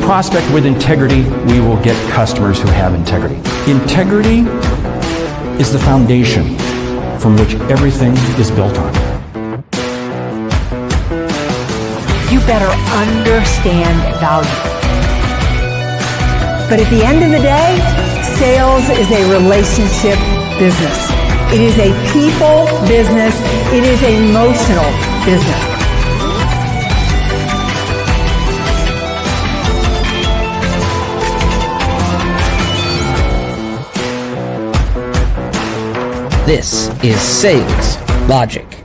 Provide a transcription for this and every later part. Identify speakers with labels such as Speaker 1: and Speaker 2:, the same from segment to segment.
Speaker 1: prospect with integrity, we will get customers who have integrity. Integrity is the foundation from which everything is built on.
Speaker 2: You better understand value. But at the end of the day, sales is a relationship business. It is a people business. It is an emotional business.
Speaker 3: This is Sales Logic.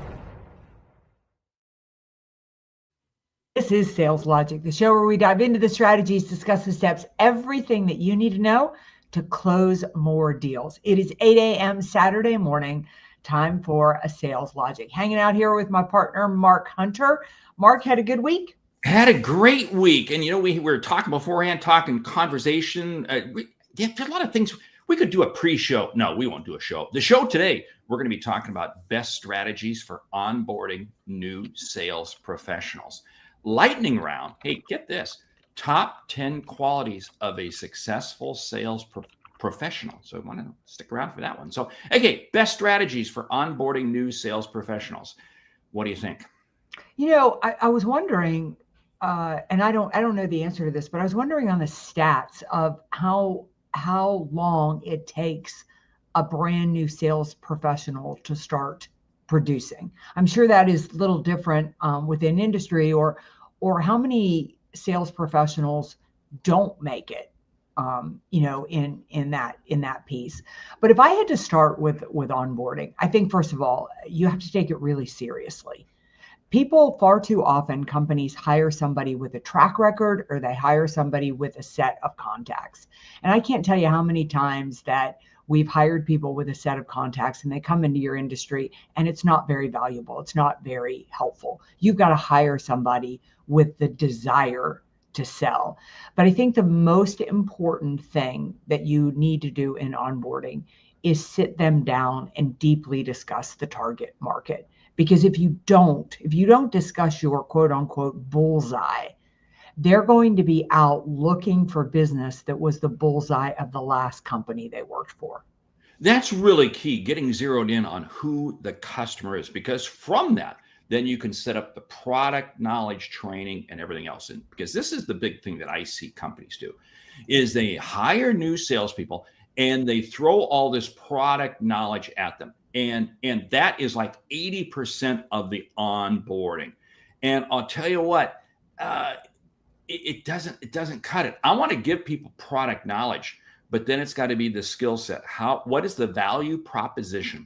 Speaker 4: This is Sales Logic, the show where we dive into the strategies, discuss the steps, everything that you need to know to close more deals. It is 8 a.m. Saturday morning, time for a Sales Logic. Hanging out here with my partner, Mark Hunter. Mark, had a good week?
Speaker 5: Had a great week. And, we were talking beforehand, talking conversation. There's a lot of things. We could do a pre-show. No, we won't do a show. The show today, we're going to be talking about best strategies for onboarding new sales professionals. Lightning round. Hey, get this. Top 10 qualities of a successful sales professional. So I want to stick around for that one. So, okay, best strategies for onboarding new sales professionals. What do you think?
Speaker 4: I was wondering, and I don't know the answer to this, but I was wondering on the stats of how long it takes a brand new sales professional to start producing. I'm sure that is a little different within industry, or how many sales professionals don't make it, in that piece. But if I had to start with onboarding, I think first of all, you have to take it really seriously. People far too often, companies hire somebody with a track record, or they hire somebody with a set of contacts. And I can't tell you how many times that we've hired people with a set of contacts and they come into your industry and it's not very valuable. It's not very helpful. You've got to hire somebody with the desire to sell. But I think the most important thing that you need to do in onboarding is sit them down and deeply discuss the target market. Because if you don't discuss your quote unquote bullseye, they're going to be out looking for business that was the bullseye of the last company they worked for.
Speaker 5: That's really key, getting zeroed in on who the customer is, because from that, then you can set up the product knowledge training and everything else. And because this is the big thing that I see companies do, is they hire new salespeople and they throw all this product knowledge at them. And that is like 80% of the onboarding. And I'll tell you what, it doesn't cut it. I want to give people product knowledge, but then it's got to be the skill set. What is the value proposition?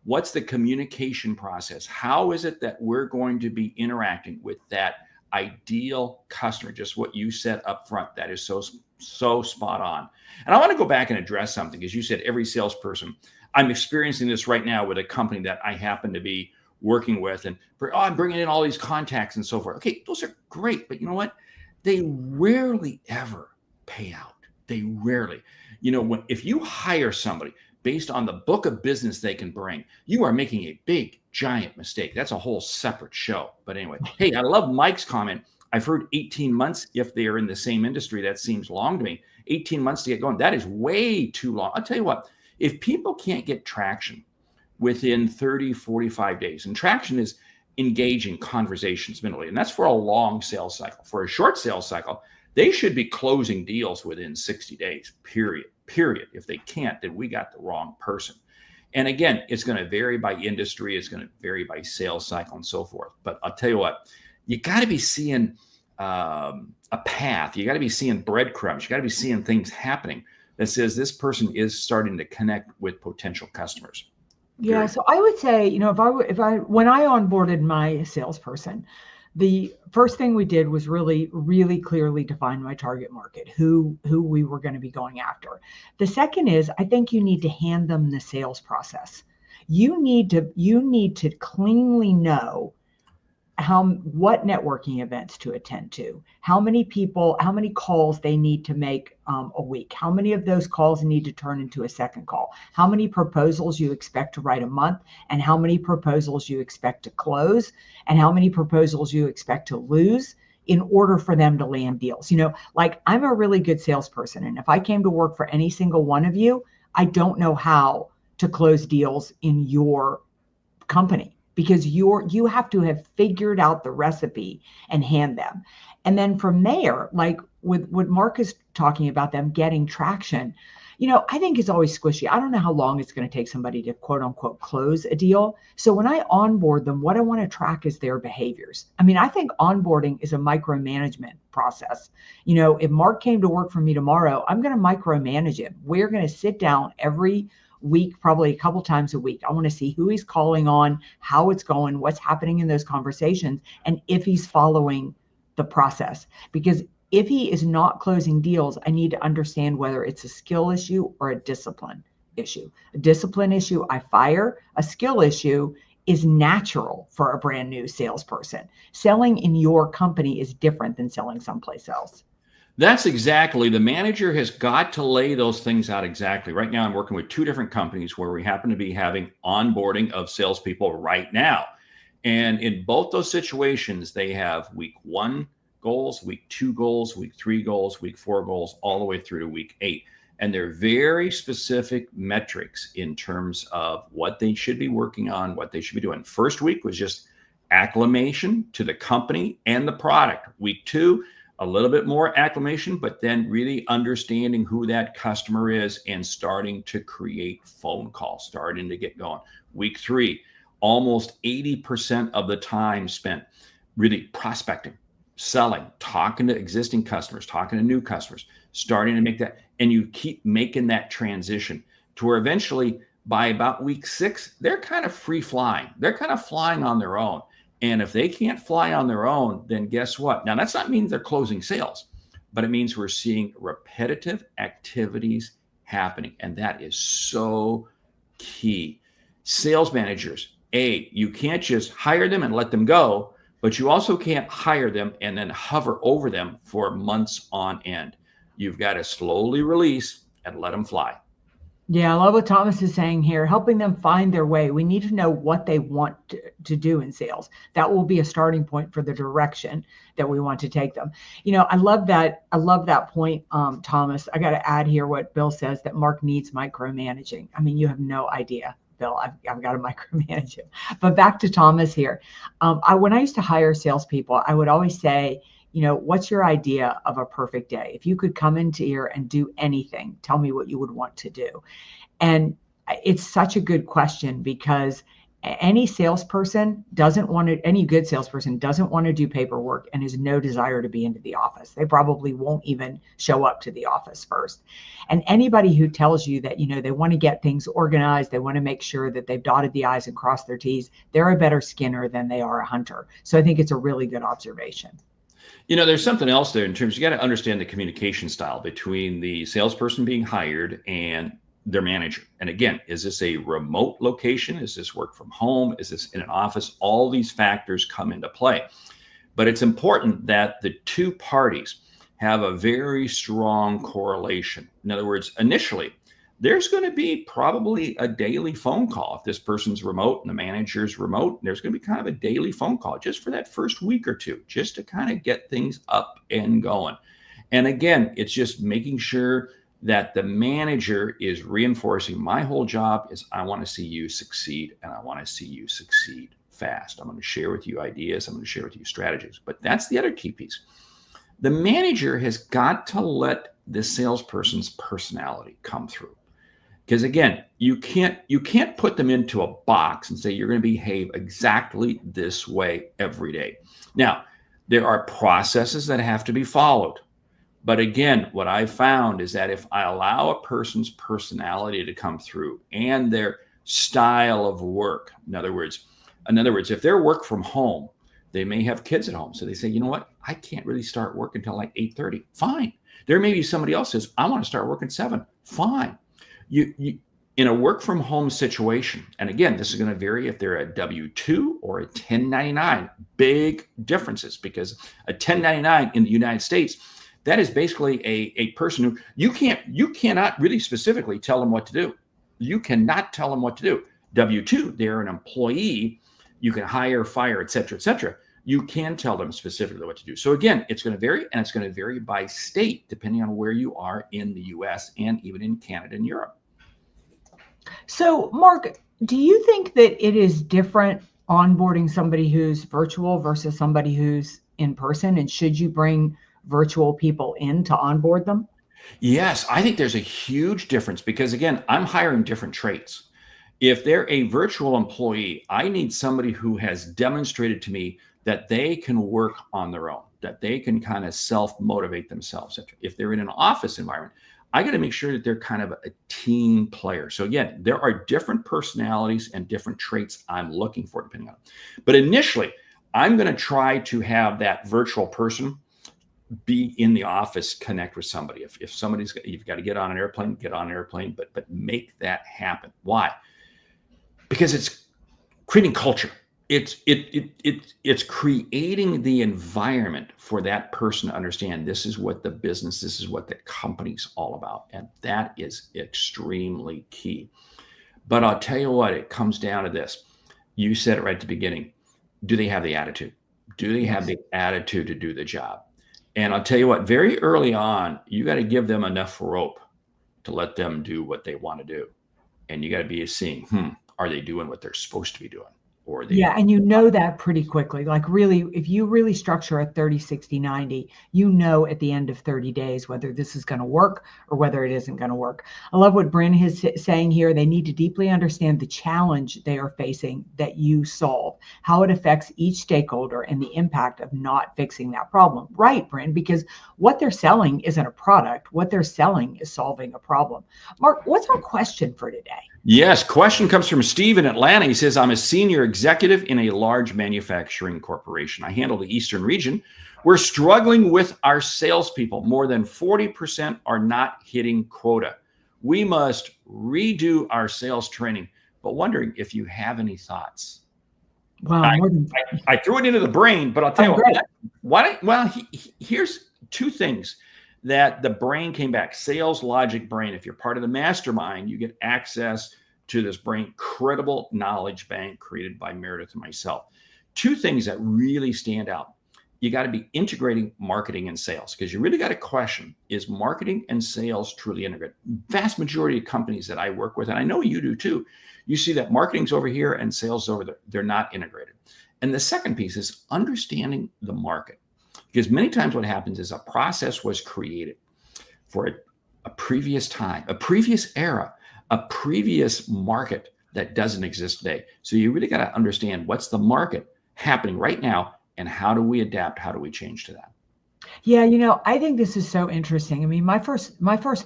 Speaker 5: What's the communication process? How is it that we're going to be interacting with that ideal customer? Just what you said up front. That is so spot on. And I want to go back and address something, because you said every salesperson. I'm experiencing this right now with a company that I happen to be working with, and I'm bringing in all these contacts and so forth. Okay, those are great, but you know what? They rarely ever pay out. They rarely. If you hire somebody based on the book of business they can bring, you are making a big, giant mistake. That's a whole separate show. But anyway, hey, I love Mike's comment. I've heard 18 months, if they are in the same industry, that seems long to me. 18 months to get going. That is way too long. I'll tell you what, if people can't get traction within 30, 45 days, and traction is engaging conversations minimally, and that's for a long sales cycle. For a short sales cycle, they should be closing deals within 60 days, period. If they can't, then we got the wrong person. And again, it's going to vary by industry. It's going to vary by sales cycle and so forth. But I'll tell you what, you got to be seeing a path. You got to be seeing breadcrumbs. You got to be seeing things happening that says this person is starting to connect with potential customers.
Speaker 4: Yeah, so I would say, when I onboarded my salesperson, the first thing we did was really, really clearly define my target market, who we were going to be going after. The second is, I think you need to hand them the sales process. You need to cleanly know what networking events to attend to, how many calls they need to make a week, how many of those calls need to turn into a second call, how many proposals you expect to write a month, and how many proposals you expect to close, and how many proposals you expect to lose in order for them to land deals. Like I'm a really good salesperson. And if I came to work for any single one of you, I don't know how to close deals in your company, because you have to have figured out the recipe and hand them. And then from there, like with what Mark is talking about, them getting traction, I think it's always squishy. I don't know how long it's going to take somebody to quote unquote close a deal. So when I onboard them, what I want to track is their behaviors. I mean, I think onboarding is a micromanagement process. If Mark came to work for me tomorrow, I'm going to micromanage him. We're going to sit down every week, probably a couple times a week. I want to see who he's calling on, how it's going, what's happening in those conversations, and if he's following the process. Because if he is not closing deals, I need to understand whether it's a skill issue or a discipline issue. A discipline issue, I fire. A skill issue is natural for a brand new salesperson. Selling in your company is different than selling someplace else.
Speaker 5: That's exactly. The manager has got to lay those things out exactly. Right now, I'm working with 2 different companies where we happen to be having onboarding of salespeople right now. And in both those situations, they have week 1 goals, week 2 goals, week 3 goals, week 4 goals, all the way through to week 8. And they're very specific metrics in terms of what they should be working on, what they should be doing. First week was just acclimation to the company and the product. Week 2, a little bit more acclimation, but then really understanding who that customer is and starting to create phone calls, starting to get going. Week 3, almost 80% of the time spent really prospecting, selling, talking to existing customers, talking to new customers, starting to make that, and you keep making that transition to where eventually by about week 6, they're kind of free flying. They're kind of flying on their own. And if they can't fly on their own, then guess what? Now, that's not mean they're closing sales, but it means we're seeing repetitive activities happening. And that is so key. Sales managers, you can't just hire them and let them go, but you also can't hire them and then hover over them for months on end. You've got to slowly release and let them fly.
Speaker 4: Yeah, I love what Thomas is saying here, helping them find their way. We need to know what they want to do in sales. That will be a starting point for the direction that we want to take them. I love that. I love that point, Thomas. I got to add here what Bill says, that Mark needs micromanaging. I mean, you have no idea, Bill. I've got to micromanage him. But back to Thomas here. When I used to hire salespeople, I would always say, what's your idea of a perfect day? If you could come into here and do anything, tell me what you would want to do. And it's such a good question, because any good salesperson doesn't want to do paperwork and has no desire to be into the office. They probably won't even show up to the office first. And anybody who tells you that, they want to get things organized, they want to make sure that they've dotted the I's and crossed their T's, they're a better skinner than they are a hunter. So I think it's a really good observation.
Speaker 5: There's something else there in terms, you got to understand the communication style between the salesperson being hired and their manager. And again, is this a remote location? Is this work from home? Is this in an office? All these factors come into play. But it's important that the 2 parties have a very strong correlation. In other words, initially, there's going to be probably a daily phone call. If this person's remote and the manager's remote, there's going to be kind of a daily phone call just for that first week or 2, just to kind of get things up and going. And again, it's just making sure that the manager is reinforcing, my whole job is I want to see you succeed, and I want to see you succeed fast. I'm going to share with you ideas. I'm going to share with you strategies. But that's the other key piece. The manager has got to let the salesperson's personality come through. Because again, you can't put them into a box and say you're going to behave exactly this way every day. Now, there are processes that have to be followed. But again, what I found is that if I allow a person's personality to come through and their style of work, in other words, if they're work from home, they may have kids at home. So they say, you know what, I can't really start work until like 8:30. Fine. There may be somebody else says, I want to start work at 7. Fine. You in a work from home situation, and again, this is going to vary if they're a W-2 or a 1099, big differences, because a 1099 in the United States, that is basically a person who you cannot really specifically tell them what to do. You cannot tell them what to do. W-2, they're an employee. You can hire, fire, et cetera, et cetera. you can tell them specifically what to do. So again, it's going to vary, and it's going to vary by state, depending on where you are in the US and even in Canada and Europe.
Speaker 4: So, Mark, do you think that it is different onboarding somebody who's virtual versus somebody who's in person? And should you bring virtual people in to onboard them?
Speaker 5: Yes, I think there's a huge difference because, again, I'm hiring different traits. If they're a virtual employee, I need somebody who has demonstrated to me that they can work on their own, that they can kind of self-motivate themselves. If they're in an office environment, I got to make sure that they're kind of a team player. So again, there are different personalities and different traits I'm looking for depending on. But initially, I'm going to try to have that virtual person be in the office, connect with somebody. If you've got to get on an airplane, get on an airplane, but make that happen. Why? Because it's creating culture. It's creating the environment for that person to understand this is what the business, this is what the company's all about. And that is extremely key. But I'll tell you what, it comes down to this. You said it right at the beginning. Do they have the attitude? Do they have the attitude to do the job? And I'll tell you what, very early on, you got to give them enough rope to let them do what they want to do. And you got to be seeing, are they doing what they're supposed to be doing? Or they,
Speaker 4: Yeah, and you know that pretty quickly. Like really, if you really structure a 30, 60, 90, you know at the end of 30 days whether this is going to work or whether it isn't going to work. I love what Brandon is saying here. They need to deeply understand the challenge they are facing that you solve, how it affects each stakeholder, and the impact of not fixing that problem. Right, Brandon, because what they're selling isn't a product. What they're selling is solving a problem. Mark, what's our question for today?
Speaker 5: Yes, question comes from Steve in Atlanta. He says, I'm a senior executive in a large manufacturing corporation. I handle the Eastern region. We're struggling with our salespeople. More than 40% are not hitting quota. We must redo our sales training, but wondering if you have any thoughts.
Speaker 4: Wow,
Speaker 5: I threw it into the brain, but I'll tell you what, here's two things that the brain came back. Sales logic brain. If you're part of the mastermind, you get access to this brain credible knowledge bank created by Meridith and myself. Two things that really stand out. You got to be integrating marketing and sales because you really got to question, is marketing and sales truly integrated? Vast majority of companies that I work with, and I know you do too, you see that marketing's over here and sales over there. They're not integrated. And the second piece is understanding the market. Because many times what happens is a process was created for a previous time, a previous era, a previous market that doesn't exist today. So you really got to understand what's the market happening right now and how do we adapt? How do we change to that?
Speaker 4: Yeah, you know, I think this is so interesting. I mean, my first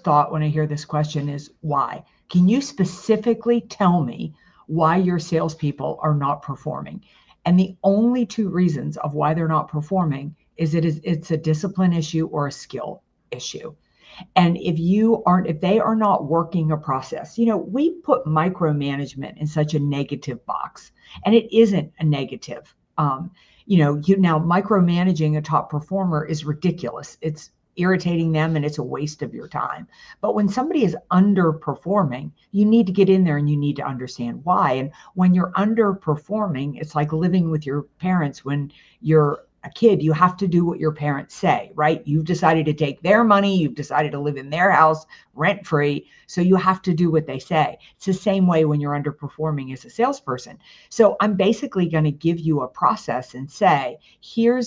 Speaker 4: thought when I hear this question is why? Can you specifically tell me why your salespeople are not performing? And the only two reasons of why they're not performing is it's a discipline issue or a skill issue. And if they are not working a process, you know, we put micromanagement in such a negative box, and it isn't a negative. Now micromanaging a top performer is ridiculous. It's irritating them and it's a waste of your time. But when somebody is underperforming, you need to get in there and you need to understand why. And when you're underperforming, it's like living with your parents when you're a kid. You have to do what your parents say, right? You've decided to take their money. You've decided to live in their house rent free. So you have to do what they say. It's the same way when you're underperforming as a salesperson. So I'm basically going to give you a process and say, here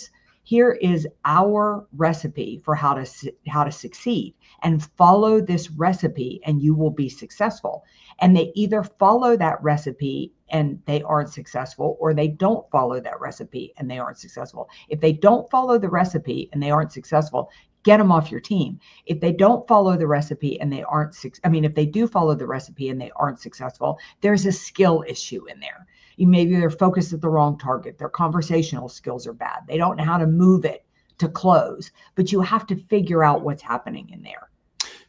Speaker 4: is our recipe for how to succeed, and follow this recipe and you will be successful. And they either follow that recipe and they aren't successful, or they don't follow that recipe and they aren't successful. If they don't follow the recipe and they aren't successful, get them off your team. If they don't follow the recipe and they aren't, if they do follow the recipe and they aren't successful, there's a skill issue in there. Maybe they're focused at the wrong target. Their conversational skills are bad. They don't know how to move it to close, but you have to figure out what's happening in there.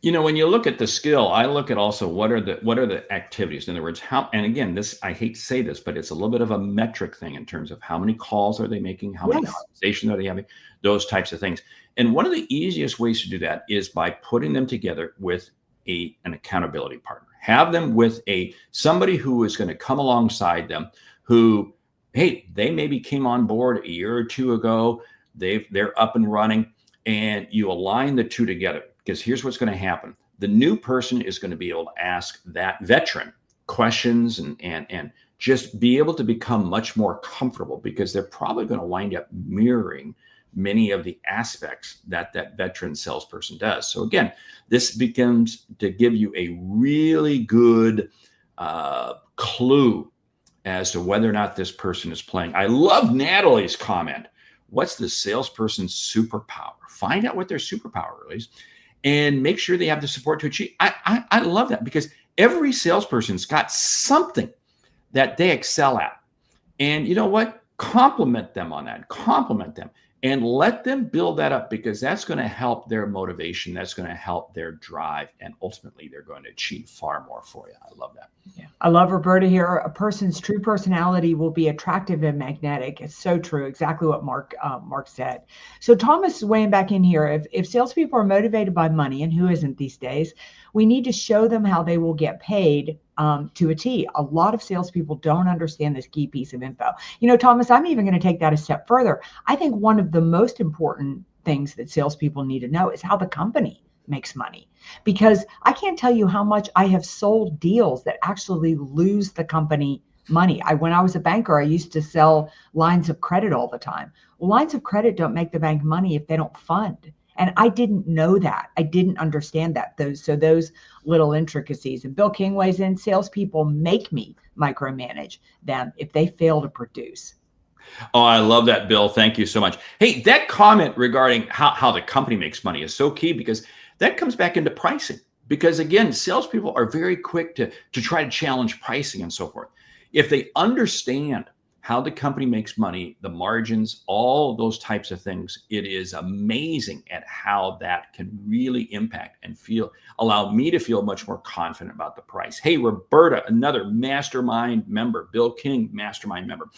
Speaker 5: You know, when you look at the skill, I look at also what are the activities. In other words, how, and again, this, I hate to say this, but it's a little bit of a metric thing in terms of how many calls are they making, how many conversations are they having, those types of things. And one of the easiest ways to do that is by putting them together with an accountability partner. Have them with somebody who is going to come alongside them, who hey, they maybe came on board a year or two ago. They're up and running, and you align the two together, because here's what's going to happen. The new person is going to be able to ask that veteran questions and just be able to become much more comfortable, because they're probably going to wind up mirroring many of the aspects that veteran salesperson does. So again, this becomes to give you a really good clue as to whether or not this person is playing. I love Natalie's comment. What's the salesperson's superpower? Find out what their superpower is and make sure they have the support to achieve. I love that, because every salesperson's got something that they excel at. And you know what? Compliment them on that. Compliment them and let them build that up, because that's going to help their motivation. That's going to help their drive. And ultimately, they're going to achieve far more for you. I love that.
Speaker 4: Yeah. I love Roberta here. A person's true personality will be attractive and magnetic. It's so true. Exactly what Mark said. So Thomas is weighing back in here. If salespeople are motivated by money, and who isn't these days, we need to show them how they will get paid to a T. A lot of salespeople don't understand this key piece of info. You know, Thomas, I'm even going to take that a step further. I think one of the most important things that salespeople need to know is how the company makes money, because I can't tell you how much I have sold deals that actually lose the company money. When I was a banker, I used to sell lines of credit all the time. Well, lines of credit don't make the bank money if they don't fund. And I didn't know that. I didn't understand that. Those little intricacies. And Bill King weighs in, salespeople make me micromanage them if they fail to produce.
Speaker 5: Oh, I love that, Bill. Thank you so much. Hey, that comment regarding how the company makes money is so key, because that comes back into pricing. Because again, salespeople are very quick to try to challenge pricing and so forth. If they understand how the company makes money, the margins, all of those types of things, it is amazing at how that can really impact and allow me to feel much more confident about the price. Hey, Roberta, another mastermind member, Bill King, mastermind member.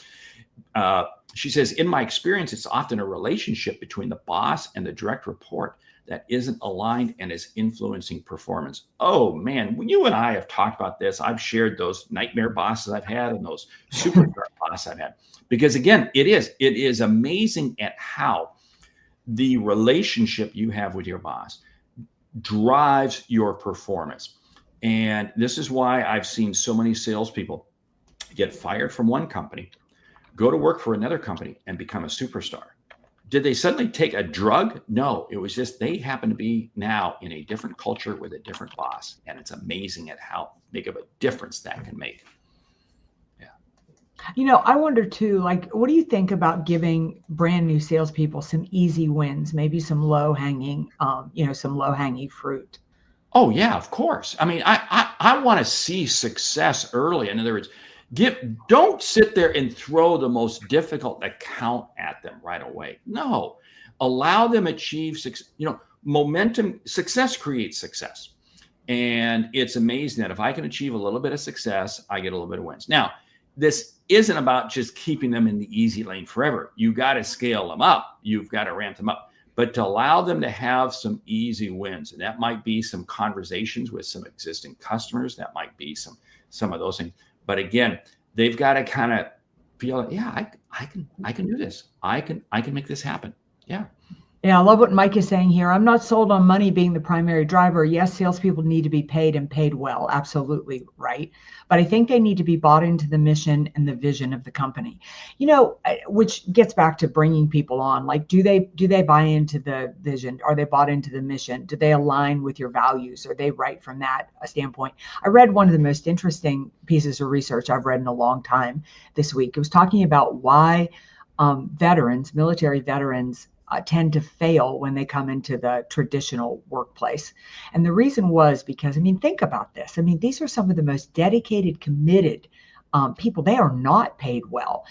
Speaker 5: She says, in my experience, it's often a relationship between the boss and the direct report that isn't aligned and is influencing performance. Oh man, you and I have talked about this. I've shared those nightmare bosses I've had and those superstar bosses I've had, because again, it is amazing at how the relationship you have with your boss drives your performance. And this is why I've seen so many salespeople get fired from one company, go to work for another company, and become a superstar. Did they suddenly take a drug? No, it was just they happen to be now in a different culture with a different boss. And it's amazing at how big of a difference that can make. Yeah.
Speaker 4: You know, I wonder too, like, what do you think about giving brand new salespeople some easy wins, maybe some low-hanging, some low-hanging fruit?
Speaker 5: Oh, yeah, of course. I mean, I want to see success early. In other words, don't sit there and throw the most difficult account at them right away. No, allow them achieve success. Momentum, success creates success. And it's amazing that if I can achieve a little bit of success, I get a little bit of wins. Now, this isn't about just keeping them in the easy lane forever. You got to scale them up. You've got to ramp them up. But to allow them to have some easy wins, and that might be some conversations with some existing customers. That might be some of those things. But again, they've got to kind of feel like, yeah, I can do this. I can make this happen. Yeah.
Speaker 4: Yeah, I love what Mike is saying here. I'm not sold on money being the primary driver. Yes, salespeople need to be paid and paid well. Absolutely right. But I think they need to be bought into the mission and the vision of the company, which gets back to bringing people on. Like, do they buy into the vision? Are they bought into the mission? Do they align with your values? Are they right from that standpoint? I read one of the most interesting pieces of research I've read in a long time this week. It was talking about why military veterans, tend to fail when they come into the traditional workplace. And the reason was because, think about this. These are some of the most dedicated, committed people. They are not paid well.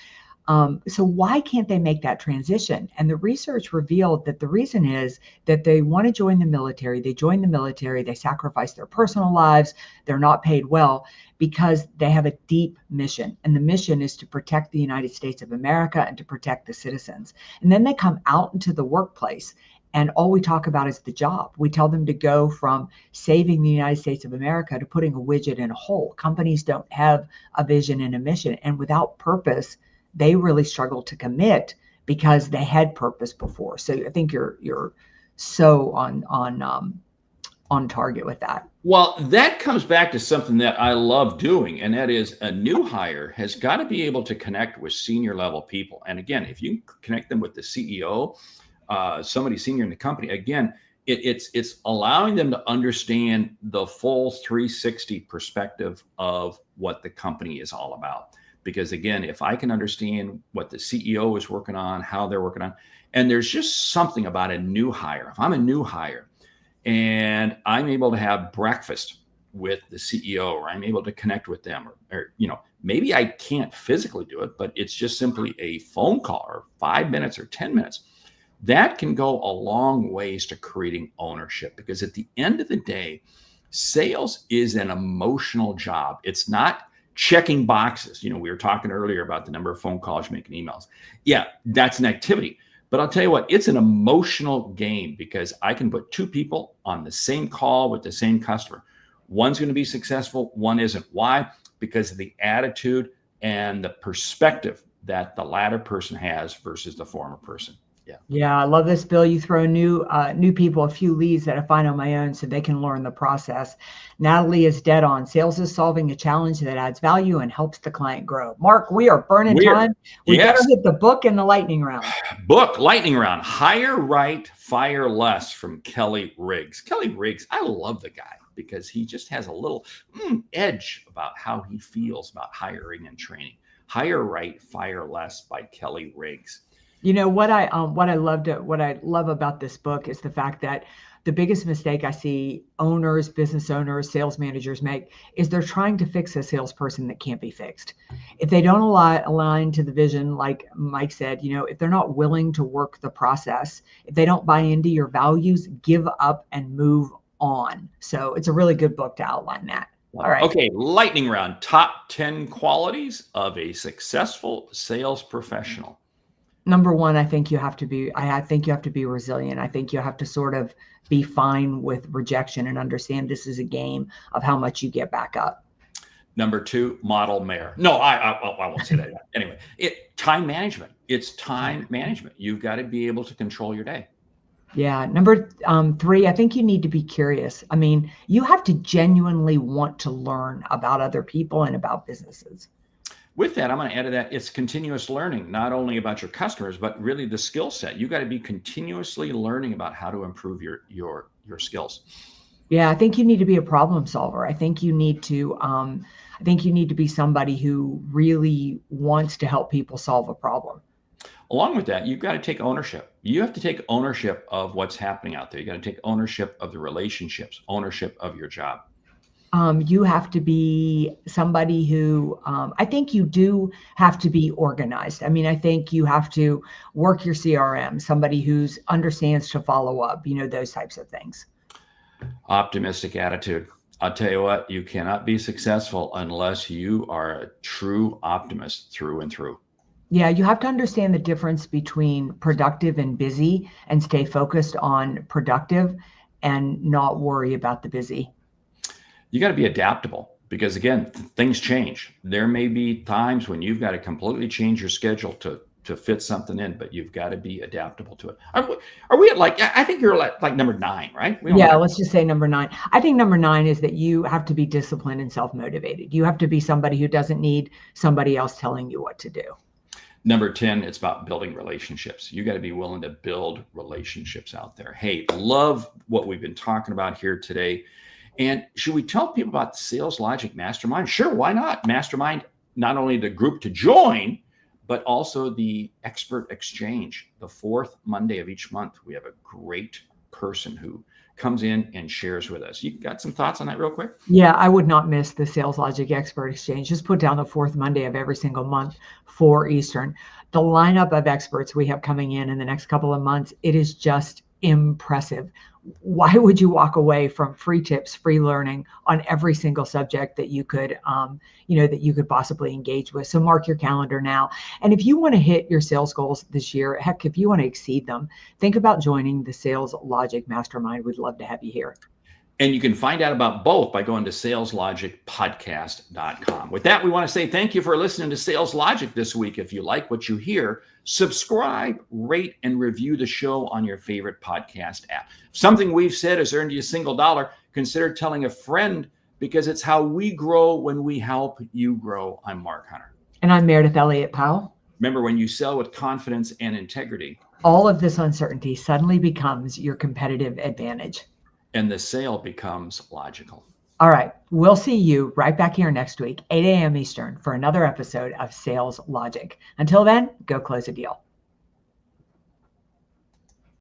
Speaker 4: So why can't they make that transition? And the research revealed that the reason is that they want to join the military. They join the military. They sacrifice their personal lives. They're not paid well because they have a deep mission. And the mission is to protect the United States of America and to protect the citizens. And then they come out into the workplace, and all we talk about is the job. We tell them to go from saving the United States of America to putting a widget in a hole. Companies don't have a vision and a mission. And without purpose, they really struggle to commit because they had purpose before. So I think you're so on target with that.
Speaker 5: Well, that comes back to something that I love doing, and that is a new hire has got to be able to connect with senior level people. And again, if you connect them with the CEO, somebody senior in the company, again, it's allowing them to understand the full 360 perspective of what the company is all about. Because again, if I can understand what the CEO is working on, how they're working on, and there's just something about a new hire. If I'm a new hire and I'm able to have breakfast with the CEO, or I'm able to connect with them, or maybe I can't physically do it, but it's just simply a phone call or 5 minutes or 10 minutes. That can go a long ways to creating ownership, because at the end of the day, sales is an emotional job. It's not checking boxes. We were talking earlier about the number of phone calls, making emails. Yeah, that's an activity. But I'll tell you what, it's an emotional game, because I can put two people on the same call with the same customer. One's going to be successful, one isn't. Why? Because of the attitude and the perspective that the latter person has versus the former person.
Speaker 4: Yeah, I love this, Bill. You throw new people a few leads that I find on my own so they can learn the process. Natalie is dead on. Sales is solving a challenge that adds value and helps the client grow. Mark, we are burning time. We better hit the book and the lightning round.
Speaker 5: Book, lightning round. Hire right, fire less, from Kelly Riggs. Kelly Riggs, I love the guy because he just has a little edge about how he feels about hiring and training. Hire right, fire less by Kelly Riggs.
Speaker 4: What I love about this book is the fact that the biggest mistake I see owners, business owners, sales managers make is they're trying to fix a salesperson that can't be fixed. If they don't align to the vision, like Mike said, if they're not willing to work the process, if they don't buy into your values, give up and move on. So it's a really good book to outline that. All right.
Speaker 5: Okay, lightning round. Top 10 qualities of a successful sales professional.
Speaker 4: Number one, I think you have to be resilient. I think you have to sort of be fine with rejection and understand this is a game of how much you get back up.
Speaker 5: Number two, model mayor. No, I won't say that. Anyway, time management. It's time management. You've got to be able to control your day.
Speaker 4: Yeah. Number three, I think you need to be curious. I mean, you have to genuinely want to learn about other people and about businesses.
Speaker 5: With that, I'm going to add to that, it's continuous learning, not only about your customers, but really the skill set. You got to be continuously learning about how to improve your skills.
Speaker 4: Yeah, I think you need to be a problem solver. I think you need to be somebody who really wants to help people solve a problem.
Speaker 5: Along with that, you've got to take ownership. You have to take ownership of what's happening out there. You got to take ownership of the relationships, ownership of your job.
Speaker 4: You have to be somebody who, I think you do have to be organized. I mean, I think you have to work your CRM, somebody who understands to follow up, those types of things.
Speaker 5: Optimistic attitude. I'll tell you what, you cannot be successful unless you are a true optimist through and through.
Speaker 4: Yeah, you have to understand the difference between productive and busy and stay focused on productive and not worry about the busy.
Speaker 5: You got to be adaptable, because again, things change. There may be times when you've got to completely change your schedule to fit something in, but you've got to be adaptable to it. Are we at I think you're at like number 9, right?
Speaker 4: Let's just say number 9. I think number 9 is that you have to be disciplined and self-motivated. You have to be somebody who doesn't need somebody else telling you what to do.
Speaker 5: Number 10, it's about building relationships. You got to be willing to build relationships out there. Hey, love what we've been talking about here today. And should we tell people about the Sales Logic Mastermind? Sure, why not? Mastermind, not only the group to join, but also the expert exchange. The 4th Monday of each month, we have a great person who comes in and shares with us. You got some thoughts on that real quick?
Speaker 4: Yeah, I would not miss the Sales Logic Expert Exchange. Just put down the 4th Monday of every single month, 4 Eastern. The lineup of experts we have coming in the next couple of months, it is just impressive. Why would you walk away from free tips, free learning on every single subject that you could, that you could possibly engage with? So mark your calendar now. And if you want to hit your sales goals this year, heck, if you want to exceed them, think about joining the Sales Logic Mastermind. We'd love to have you here.
Speaker 5: And you can find out about both by going to saleslogicpodcast.com. With that, we want to say thank you for listening to Sales Logic this week. If you like what you hear, subscribe, rate, and review the show on your favorite podcast app. If something we've said has earned you a single dollar, consider telling a friend, because it's how we grow when we help you grow. I'm Mark Hunter.
Speaker 4: And I'm Meridith Elliott Powell.
Speaker 5: Remember, when you sell with confidence and integrity,
Speaker 4: all of this uncertainty suddenly becomes your competitive advantage.
Speaker 5: And the sale becomes logical.
Speaker 4: All right. We'll see you right back here next week, 8 a.m. Eastern, for another episode of Sales Logic. Until then, go close a deal.